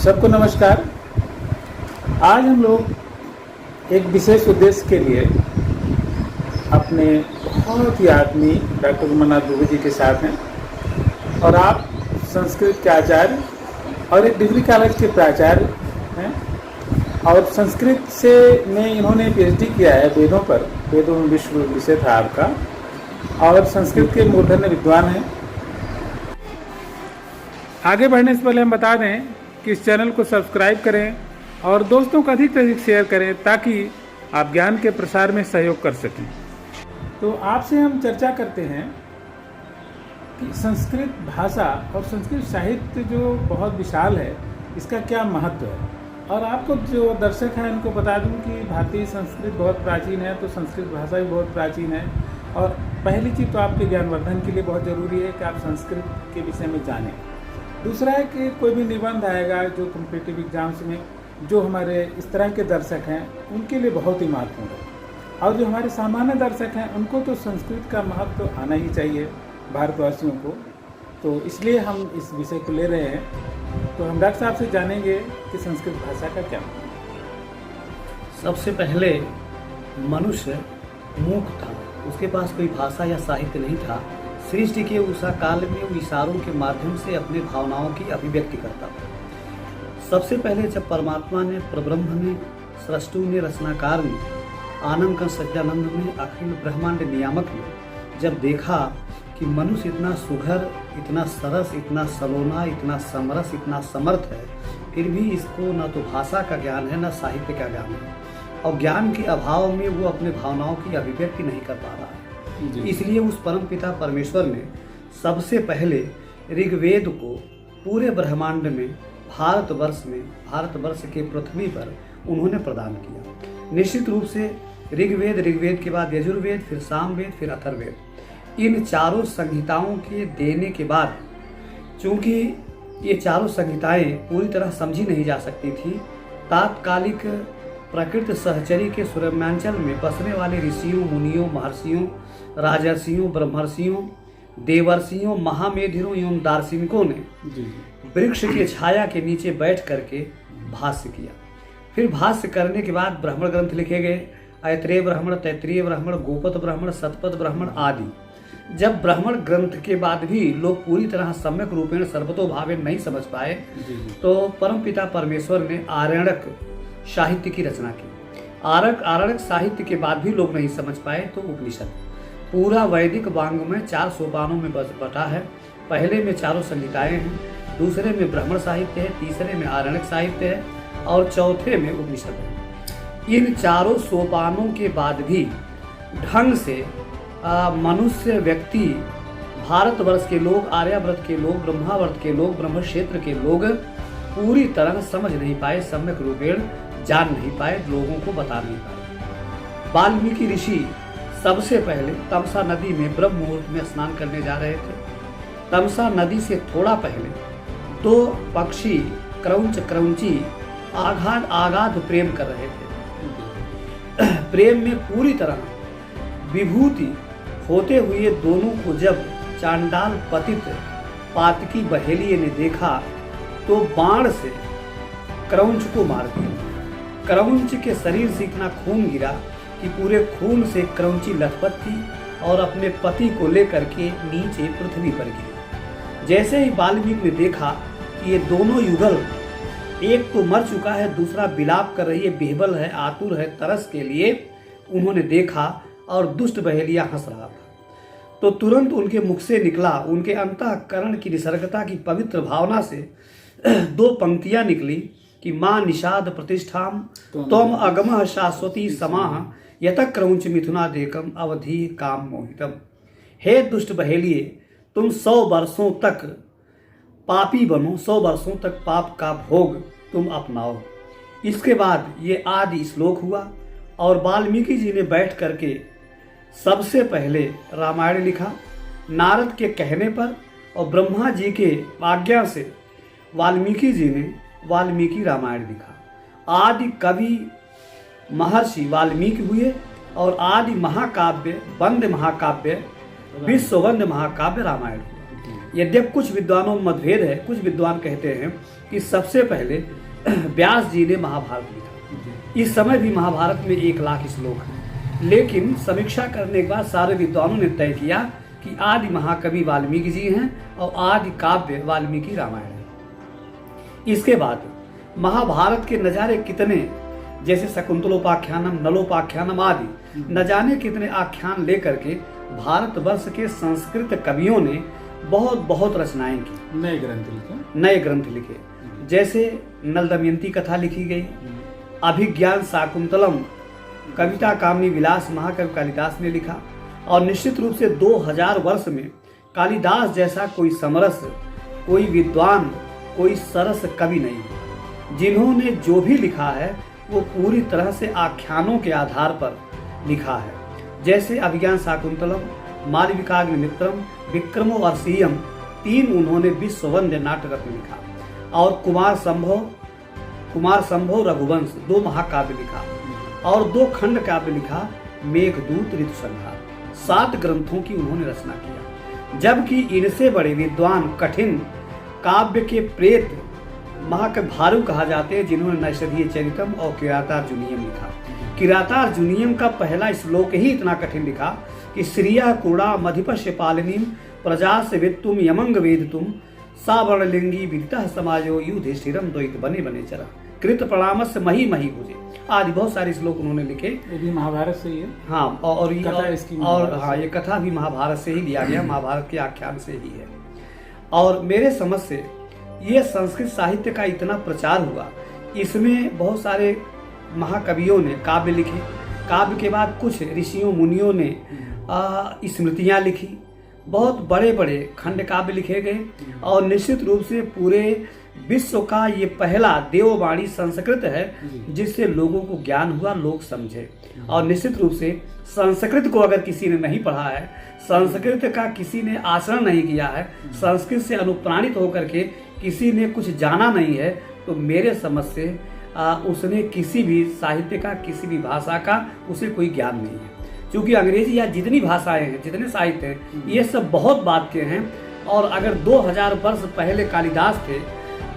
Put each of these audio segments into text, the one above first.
सबको नमस्कार। आज हम लोग एक विशेष उद्देश्य के लिए अपने बहुत ही आदमी डॉक्टर उमानाथ दुबे जी के साथ हैं और आप संस्कृत के आचार्य और एक डिग्री कॉलेज के प्राचार्य हैं और संस्कृत से में इन्होंने पीएचडी किया है वेदों पर। वेदों में विश्व विषय था आपका और संस्कृत के मूर्धन्य विद्वान हैं। आगे बढ़ने से पहले हम बता दें कि इस चैनल को सब्सक्राइब करें और दोस्तों को अधिक से अधिक शेयर करें ताकि आप ज्ञान के प्रसार में सहयोग कर सकें। तो आपसे हम चर्चा करते हैं कि संस्कृत भाषा और संस्कृत साहित्य जो बहुत विशाल है, इसका क्या महत्व है। और आपको जो दर्शक हैं उनको बता दूं कि भारतीय संस्कृत बहुत प्राचीन है, तो संस्कृत भाषा भी बहुत प्राचीन है। और पहली चीज़ तो आपके ज्ञानवर्धन के लिए बहुत ज़रूरी है कि आप संस्कृत के विषय में जानें। दूसरा है कि कोई भी निबंध आएगा जो कॉम्पिटिटिव एग्जाम्स में, जो हमारे इस तरह के दर्शक हैं उनके लिए बहुत ही महत्वपूर्ण है। और जो हमारे सामान्य दर्शक हैं उनको तो संस्कृत का महत्व आना ही चाहिए भारतवासियों को। तो इसलिए हम इस विषय को ले रहे हैं। तो हम डॉक्टर साहब से जानेंगे कि संस्कृत भाषा का क्या महत्व है। सबसे पहले मनुष्य मूक था, उसके पास कोई भाषा या साहित्य नहीं था। सृष्टि के उषा काल में वो इशारों के माध्यम से अपने भावनाओं की अभिव्यक्ति करता था। सबसे पहले जब परमात्मा ने, परब्रह्म ने, सृष्टु ने, रचनाकार ने, आनंद का सच्चिदानंद ने, अखिल ब्रह्मांड नियामक ने जब देखा कि मनुष्य इतना सुघर, इतना सरस, इतना सलोना, इतना समरस, इतना समर्थ है, फिर भी इसको न तो भाषा का ज्ञान है न साहित्य का ज्ञान है, और ज्ञान के अभाव में वो अपने भावनाओं की अभिव्यक्ति नहीं कर पा रहा है। इसलिए उस परम पिता परमेश्वर ने सबसे पहले ऋग्वेद को पूरे ब्रह्मांड में, भारतवर्ष के पृथ्वी पर उन्होंने प्रदान किया। निश्चित रूप से ऋग्वेद के बाद यजुर्वेद, फिर सामवेद, फिर अथर्ववेद, इन चारों संहिताओं के देने के बाद, चूंकि ये चारों संहिताएं पूरी तरह समझी नहीं जा सकती थी, तात्कालिक प्रकृति सहचरी के सूर्याञ्चल में बसने वाले ऋषियों, मुनियों, महर्षियों, राजर्षियों, ब्रह्मर्षियों, देवर्षियों, महामेधिरों एवं दार्शनिकों ने वृक्ष की छाया के नीचे बैठ करके भाष्य किया। फिर भाष्य करने के बाद ब्राह्मण ग्रंथ लिखे गए, ऐत्रेय ब्राह्मण, तैत्तिरीय ब्राह्मण, गोपद ब्राह्मण, शतपथ ब्राह्मण आदि। जब ब्राह्मण ग्रंथ के बाद भी लोग पूरी तरह सम्यक रूपेण सर्वतोभावेन नहीं समझ पाए, तो परमपिता परमेश्वर ने आरण्यक साहित्य की रचना की। आरण्यक साहित्य के बाद भी लोग नहीं समझ पाए, तो उपनिषद पूरा वैदिक वाङ्मय 4 सोपानों में बटा है। पहले में चारों संहिताएं हैं, दूसरे में ब्राह्मण साहित्य है, तीसरे में आरण्यक साहित्य है और चौथे में उपनिषद है। इन चारों सोपानों के बाद भी ढंग से मनुष्य, व्यक्ति, भारतवर्ष के लोग, आर्यावर्त के लोग, ब्रह्मावर्त के लोग, ब्रह्म क्षेत्र के लोग पूरी तरह समझ नहीं पाए, सम्यक रूपेण जान नहीं पाए, लोगों को बता नहीं पाए। वाल्मीकि ऋषि सबसे पहले तमसा नदी में ब्रह्म मुहूर्त में स्नान करने जा रहे थे। तमसा नदी से थोड़ा पहले 2 पक्षी क्रौंच क्रौंची आगाध प्रेम कर रहे थे। प्रेम में पूरी तरह विभूति होते हुए दोनों को जब चांडाल पतित पातकी बहेलिये ने देखा तो बाण से क्रौंच को मार दिया। क्रौंच के शरीर से इतना खून गिरा कि पूरे खून से क्रौंची लथपथ थी और अपने पति को लेकर के नीचे पृथ्वी पर गिरी। जैसे ही वाल्मीकि ने देखा कि ये दोनों युगल, एक तो मर चुका है, दूसरा विलाप कर रही है, बेहबल है, आतुर है तरस के लिए, उन्होंने देखा और दुष्ट बहेलिया हंस रहा था, तो तुरंत उनके मुख से निकला, उनके अंतःकरण की निसर्गता की पवित्र भावना से 2 पंक्तियां निकली कि माँ निषाद प्रतिष्ठाम त्वम अगमः शाश्वती समाह यतः क्रौंच मिथुनादेकम अवधि काम मोहितम। हे दुष्ट बहेलिए, तुम 100 वर्षों तक पापी बनो, 100 वर्षों तक पाप का भोग तुम अपनाओ। इसके बाद ये आदि श्लोक हुआ और वाल्मीकि जी ने बैठ करके सबसे पहले रामायण लिखा। नारद के कहने पर और ब्रह्मा जी के आज्ञा से वाल्मीकि जी ने वाल्मीकि रामायण लिखा। आदि कवि महर्षि वाल्मीकि हुए और आदि महाकाव्य, वंद्य महाकाव्य, विश्व वंद्य महाकाव्य रामायण हुआ। यद्यप कुछ विद्वानों में मतभेद है, कुछ विद्वान कहते हैं कि सबसे पहले व्यास जी ने महाभारत लिखा। इस समय भी महाभारत में 1 लाख श्लोक हैं, लेकिन समीक्षा करने के बाद सारे विद्वानों ने तय किया कि आदि महाकवि वाल्मीकि जी हैं और आदि काव्य वाल्मीकि रामायण है। इसके बाद महाभारत के नजारे कितने, जैसे शकुंतलोपाख्यानम, नलोपाख्यानम आदि न जाने कितने आख्यान लेकर के भारतवर्ष के संस्कृत कवियों ने बहुत बहुत रचनाएं की, नए ग्रंथ लिखे। जैसे नल दमयंती कथा लिखी गई, अभिज्ञान शाकुंतलम, कविता कामनी विलास महाकवि कालिदास ने लिखा। और निश्चित रूप से 2000 वर्ष में कालिदास जैसा कोई समरस, कोई विद्वान, कोई सरस कवि नहीं है। जिन्होंने जो भी लिखा है वो पूरी तरह से आख्यानों के आधार पर लिखा है। जैसे अभिज्ञान शाकुंतलम, मालविकाग्निमित्रम, विक्रमो अर्षीयम, 3 उन्होंने विश्ववंद्य नाट्य रत्न लिखा। और कुमार संभव रघुवंश 2 महाकाव्य लिखा और 2 खंड काव्य लिखा, मेघदूत, ऋतुसंहार। 7 ग्रंथों की उन्होंने रचना किया। जबकि इनसे बड़े विद्वान कठिन काव्य के प्रेत महाकवि भारू कहा जाते हैं, जिन्होंने नैषधीय चरितम और किरातार्जुनीयम लिखा। किरातार्जुनीयम का पहला श्लोक ही इतना कठिन लिखा कि श्रिया कूड़ा मधिपश्य पालिनीम प्रजा से वित्तुम यमंग वेदतुम सावर्णलिंगी विदितः समाजो युधिष्ठिरम द्वैत बने बने चरा कृत प्रणामस्य मही मही भुजे आदि बहुत सारे श्लोक उन्होंने लिखे। ये भी महाभारत से ही है। हाँ, और कथा ये कथा भी महाभारत से ही लिया गया, महाभारत के आख्यान से ही है। और मेरे समझ से ये संस्कृत साहित्य का इतना प्रचार हुआ, इसमें बहुत सारे महाकवियों ने काव्य लिखे। काव्य के बाद कुछ ऋषियों मुनियों ने स्मृतियाँ लिखी, बहुत बड़े बड़े खंड काव्य लिखे गए। और निश्चित रूप से पूरे विश्व का ये पहला देववाणी संस्कृत है जिससे लोगों को ज्ञान हुआ, लोग समझे। और निश्चित रूप से संस्कृत को अगर किसी ने नहीं पढ़ा है, संस्कृत का किसी ने आचरण नहीं किया है, संस्कृत से अनुप्राणित होकर के किसी ने कुछ जाना नहीं है, तो मेरे समझ से उसने किसी भी साहित्य का, किसी भी भाषा का उसे कोई ज्ञान नहीं है। क्योंकि अंग्रेजी या जितनी भाषाएं हैं, जितने साहित्य हैं, ये सब बहुत बात के हैं। और अगर 2000 वर्ष पहले कालिदास थे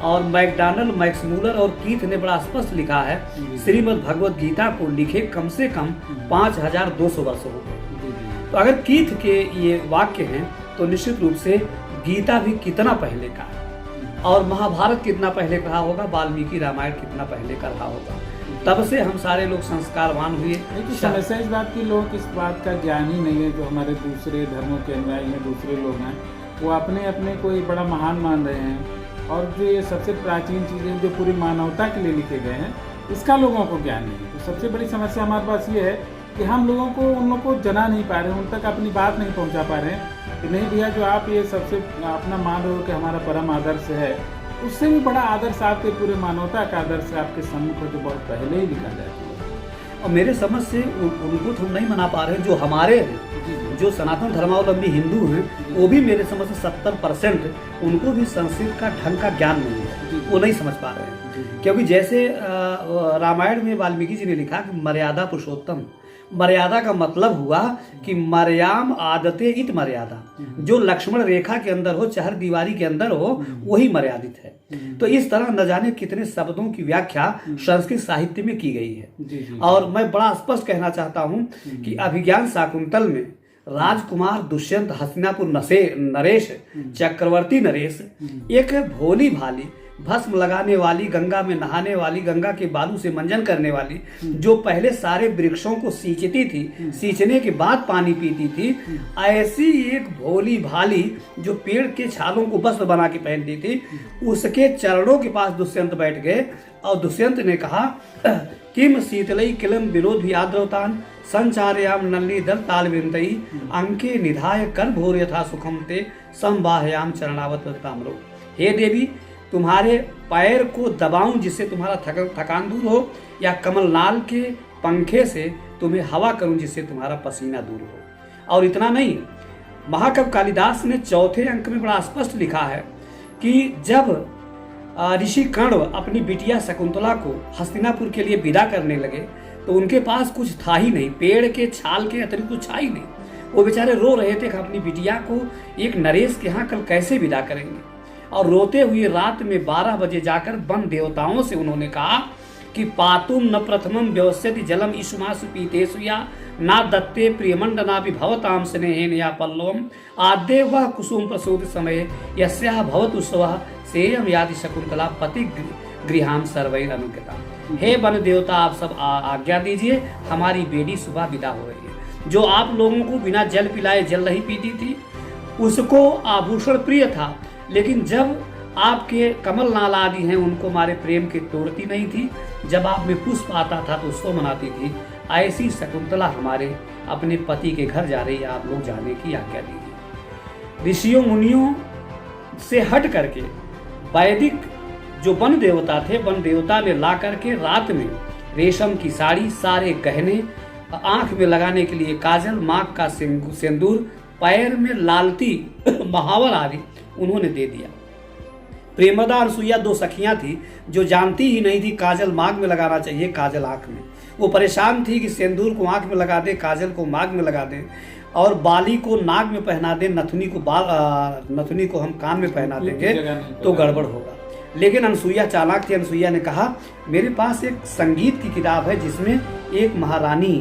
और मैकडॉनल्ड, मैक्समूलर और कीथ ने बड़ा स्पष्ट लिखा है, श्रीमद् भगवद गीता को लिखे कम से कम 5200 वर्ष हो गए। तो अगर कीथ के ये वाक्य हैं तो निश्चित रूप से गीता भी कितना पहले का है, और महाभारत कितना पहले कहा होगा, वाल्मीकि रामायण कितना पहले का रहा होगा। तब से हम सारे लोग संस्कारवान हुए। समस्या इस बात की, लोग इस बात का ज्ञान ही नहीं है। जो हमारे दूसरे धर्मों के अनुयायी हैं, दूसरे लोग हैं, वो अपने अपने को बड़ा महान मान रहे हैं। और जो ये सबसे प्राचीन चीज़ें जो पूरी मानवता के लिए लिखे गए हैं, इसका लोगों को ज्ञान नहीं है। तो सबसे बड़ी समस्या हमारे पास ये है कि हम लोगों को, उन लोगों को जना नहीं पा रहे हैं, उन तक अपनी बात नहीं पहुंचा पा रहे हैं कि नहीं भैया, जो आप ये सबसे अपना मान रहे हो कि हमारा परम आदर्श है, उससे भी बड़ा आदर्श आपके पूरे मानवता का आदर्श आपके सम्मुख जो बहुत पहले ही लिखा जाता है। और मेरे समझ से उनको तो हम नहीं मना पा रहे हैं। जो हमारे जो सनातन धर्मावलंबी हिंदू हैं, वो भी मेरे समझ से 70% उनको भी संस्कृत का ढंग का ज्ञान नहीं है, वो नहीं समझ पा रहे हैं। क्योंकि जैसे रामायण में वाल्मीकि जी ने लिखा कि मर्यादा पुरुषोत्तम, मर्यादा का मतलब हुआ कि मर्याम आदते इत मर्यादा, जो लक्ष्मण रेखा के अंदर हो, चहर दीवारी के अंदर हो, वही मर्यादित है। तो इस तरह न जाने कितने शब्दों की व्याख्या संस्कृत साहित्य में की गई है। और मैं बड़ा स्पष्ट कहना चाहता हूँ कि अभिज्ञान शाकुंतल में राजकुमार दुष्यंत, हस्तिनापुर नरेश, चक्रवर्ती नरेश, एक भोली भाली भस्म लगाने वाली, गंगा में नहाने वाली, गंगा के बालू से मंजन करने वाली, जो पहले सारे वृक्षों को सींचती थी, सींचने के बाद पानी पीती थी, ऐसी एक भोली भाली जो पेड़ के छालों को वस्त्र बना के पहनती थी, उसके चरणों के पास दुष्यंत बैठ गए और दुष्यंत ने कहा, किम शीतलई किलम विरोध भी आद्रवतान संचारयाम नल्ली दल ताल विंतई अंके निधाय कर भोर यथा सुखम ते संवाहयाम चरणावत ताम्रो। हे देवी, तुम्हारे पैर को दबाऊं जिससे तुम्हारा थकान दूर हो, या कमलनाल के पंखे से तुम्हें हवा करूं जिससे तुम्हारा पसीना दूर हो। और इतना नहीं, महाकवि कालिदास ने 4थे अंक में बड़ा स्पष्ट लिखा है कि जब ऋषि कर्ण अपनी बिटिया शकुंतला को हस्तिनापुर के लिए विदा करने लगे तो उनके पास कुछ था ही नहीं, पेड़ के छाल के अतिरिक्त कुछ था ही नहीं। वो बेचारे रो रहे थे कि अपनी बिटिया को एक नरेश के यहाँ कल कैसे विदा करेंगे। और रोते हुए रात में 12 बजे जाकर वन देवताओं से उन्होंने कहा कि पातुम न प्रथमम व्यवस्यति जलम ईशुमासु पीतेषु या ना दत्ते प्रियमंड ना विभवताम स्नेहेन या पल्लवम आद्य वह कुसुम प्रसूत समय यस्याः भवतु स्वः सेयम यादि शकुंतला पति गृहाम सर्वैर अनुगता। हे वन देवता, आप सब आज्ञा दीजिए, हमारी बेटी सुबह विदा हो रही है। जो आप लोगों को बिना जल पिलाए जल नहीं पीती थी, उसको आभूषण प्रिय था, लेकिन जब आपके कमल नाल आदि हैं उनको हमारे प्रेम की तोड़ती नहीं थी। जब आप में पुष्प आता था तो उसको मनाती थी। ऐसी शकुंतला हमारे अपने पति के घर जा रही है, आप लोग जाने की आज्ञा दीजिए। ऋषियों मुनियों से हट करके वैदिक जो वन देवता थे, वन देवता ने ला करके रात में रेशम की साड़ी, सारे गहने, आंख में लगाने के लिए काजल, मांग का सिंदूर, पैर में लालती, महावर आदि उन्होंने दे दिया। प्रेमदा अनसुईया 2 सखियां थी जो जानती ही नहीं थी काजल मांग में लगाना चाहिए, काजल आंख में। वो परेशान थी कि सिंदूर को आंख में लगा दे, काजल को मांग में लगा दे, और बाली को नाक में पहना दे, नथुनी को हम कान में पहना देंगे तो गड़बड़ होगा। लेकिन अनसुईया चालाक थी। अनसुईया ने कहा मेरे पास एक संगीत की किताब है जिसमें एक महारानी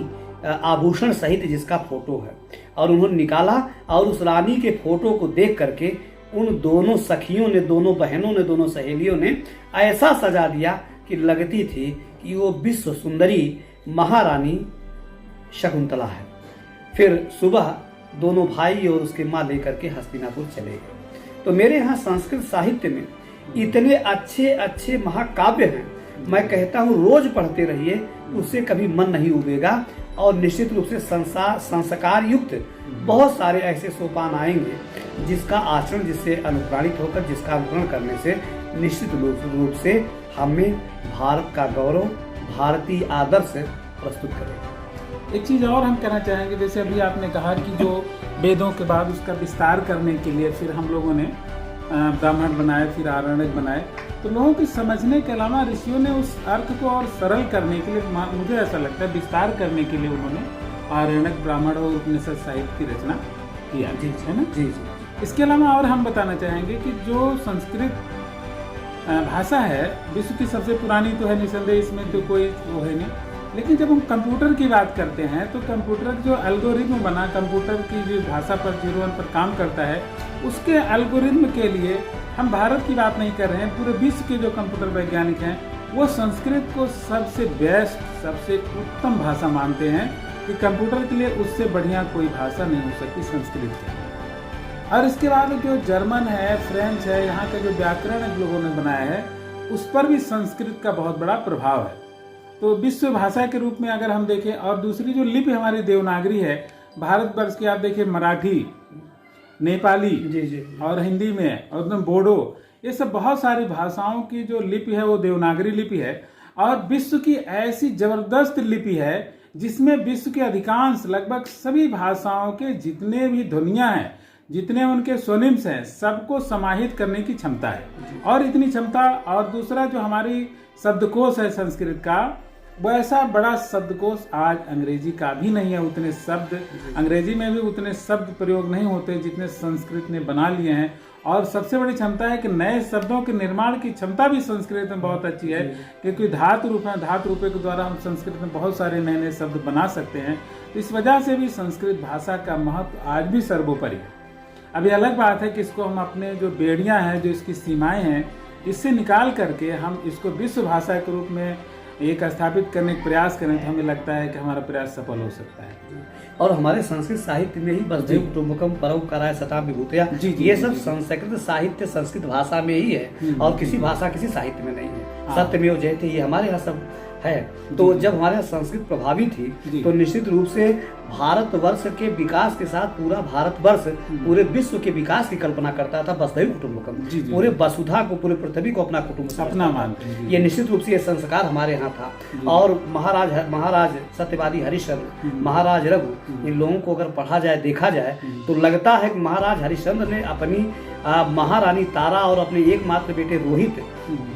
आभूषण सहित जिसका फोटो है, और उन्होंने निकाला और उस रानी के फोटो को देख करके उन दोनों सखियों ने, दोनों बहनों ने, दोनों सहेलियों ने ऐसा सजा दिया कि लगती थी कि वो विश्व सुंदरी महारानी शकुंतला है। फिर सुबह दोनों भाई और उसके माँ लेकर के हस्तिनापुर चले गए। तो मेरे यहाँ संस्कृत साहित्य में इतने अच्छे अच्छे महाकाव्य हैं, मैं कहता हूँ रोज पढ़ते रहिए, उससे कभी मन नहीं उबेगा। और निश्चित रूप से संस्कार युक्त बहुत सारे ऐसे सोपान आएंगे जिसका आचरण, जिससे अनुप्राणित होकर, जिसका अनुकरण करने से निश्चित रूप से हमें भारत का गौरव, भारतीय आदर्श प्रस्तुत करेगा। एक चीज़ और हम कहना चाहेंगे, जैसे अभी आपने कहा कि जो वेदों के बाद उसका विस्तार करने के लिए फिर हम लोगों ने ब्राह्मण बनाए, फिर आरण्यक बनाए, तो लोगों की समझने के अलावा ऋषियों ने उस अर्थ को और सरल करने के लिए, मुझे ऐसा लगता है विस्तार करने के लिए उन्होंने आरण्यक, ब्राह्मण और उपनिषद साहित्य की रचना किया, है ना। जी। इसके अलावा और हम बताना चाहेंगे कि जो संस्कृत भाषा है विश्व की सबसे पुरानी तो है निसंदेह, इसमें तो कोई वो है नहीं। लेकिन जब हम कंप्यूटर की बात करते हैं तो कंप्यूटर जो एल्गोरिथम बना, कंप्यूटर की जो भाषा पर 01 पर काम करता है, उसके एल्गोरिथम के लिए हम भारत की बात नहीं कर रहे हैं, पूरे विश्व के जो कंप्यूटर वैज्ञानिक हैं वो संस्कृत को सबसे बेस्ट, सबसे उत्तम भाषा मानते हैं कि कंप्यूटर के लिए उससे बढ़िया कोई भाषा नहीं हो सकती संस्कृत है। और इसके बाद जो जर्मन है, फ्रेंच है, यहाँ का जो व्याकरण लोगों ने बनाया है उस पर भी संस्कृत का बहुत बड़ा प्रभाव है। तो विश्व भाषा के रूप में अगर हम देखें, और दूसरी जो लिपि हमारी देवनागरी है भारतवर्ष की, आप देखिए मराठी, नेपाली जी। और हिंदी में, और बोडो, ये सब बहुत सारी भाषाओं की जो लिपि है वो देवनागरी लिपि है। और विश्व की ऐसी जबरदस्त लिपि है जिसमें विश्व के अधिकांश, लगभग सभी भाषाओं के जितने भी ध्वनियां हैं, जितने उनके स्वनिम्स हैं, सबको समाहित करने की क्षमता है। और इतनी क्षमता, और दूसरा जो हमारी शब्दकोश है संस्कृत का, वैसा बड़ा शब्दकोश आज अंग्रेजी का भी नहीं है। उतने शब्द अंग्रेजी में भी उतने शब्द प्रयोग नहीं होते जितने संस्कृत ने बना लिए हैं। और सबसे बड़ी क्षमता है कि नए शब्दों के निर्माण की क्षमता भी संस्कृत में बहुत अच्छी है, क्योंकि धातु रूप है, धातु रूपे के द्वारा हम संस्कृत में बहुत सारे नए नए शब्द बना सकते हैं। इस वजह से भी संस्कृत भाषा का महत्व आज भी सर्वोपरि है। अभी अलग बात है कि इसको हम अपने जो बेड़ियां हैं, जो इसकी सीमाएं हैं, इससे निकाल करके हम इसको विश्व भाषा के रूप में एक स्थापित करने का प्रयास करें तो हमें लगता है कि हमारा प्रयास सफल हो सकता है। और हमारे संस्कृत साहित्य में ही वसुधैव कुटुम्बकम परोपकाराय सताम विभूतया, ये सब संस्कृत साहित्य संस्कृत भाषा में ही है, और किसी भाषा किसी साहित्य में नहीं है। सत्यमेव जयते, ये हमारे यहाँ सब है। तो जब हमारे यहाँ संस्कृत प्रभावी थी तो निश्चित रूप से भारतवर्ष के विकास के साथ पूरा भारतवर्ष पूरे विश्व के विकास की कल्पना करता था। वसुधैव कुटुम्बकम, पूरे वसुधा को, पूरे पृथ्वी को अपना कुटुंब अपना मानते, ये निश्चित रूप से ये संस्कार हमारे यहाँ था। और महाराज सत्यवादी हरिश्चंद्र, महाराज रघु, इन लोगों को अगर पढ़ा जाए, देखा जाए तो लगता है कि महाराज हरिश्चंद्र ने अपनी महारानी तारा और अपने एकमात्र बेटे रोहित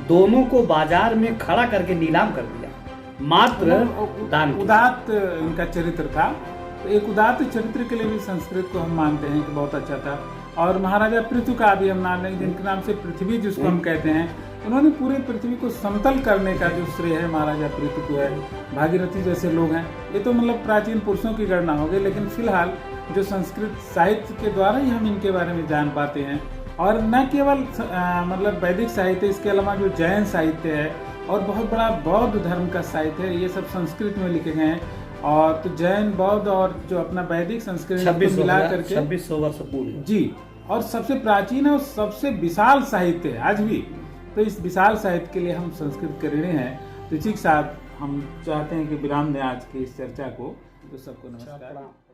दोनों को बाजार में खड़ा करके नीलाम कर दिया, मात्र दान। उदात्त इनका चरित्र था। तो एक उदात्त चरित्र के लिए भी संस्कृत को हम मानते हैं कि बहुत अच्छा था। और महाराजा पृथु का भी हम नाम लेंगे, जिनके नाम से पृथ्वी जिसको हम कहते हैं, उन्होंने पूरी पृथ्वी को समतल करने का जो श्रेय है महाराजा पृथु को है। भागीरथी जैसे लोग हैं, ये तो मतलब प्राचीन पुरुषों की गणना हो गई, लेकिन फिलहाल जो संस्कृत साहित्य के द्वारा ही हम इनके बारे में जान पाते हैं। और न केवल मतलब वैदिक साहित्य, इसके अलावा जो जैन साहित्य है और बहुत बड़ा बौद्ध धर्म का साहित्य है, ये सब संस्कृत में लिखे गए हैं। और तो जैन, बौद्ध और जो अपना वैदिक संस्कृत को मिला करके 2600 वर्ष पूर्व जी, और सबसे प्राचीन है और सबसे विशाल साहित्य है आज भी। तो इस विशाल साहित्य के लिए हम संस्कृत के ऋणी हैं। तो इसी के साथ हम चाहते हैं कि विराम दें आज की इस चर्चा को। तो सबको नमस्कार।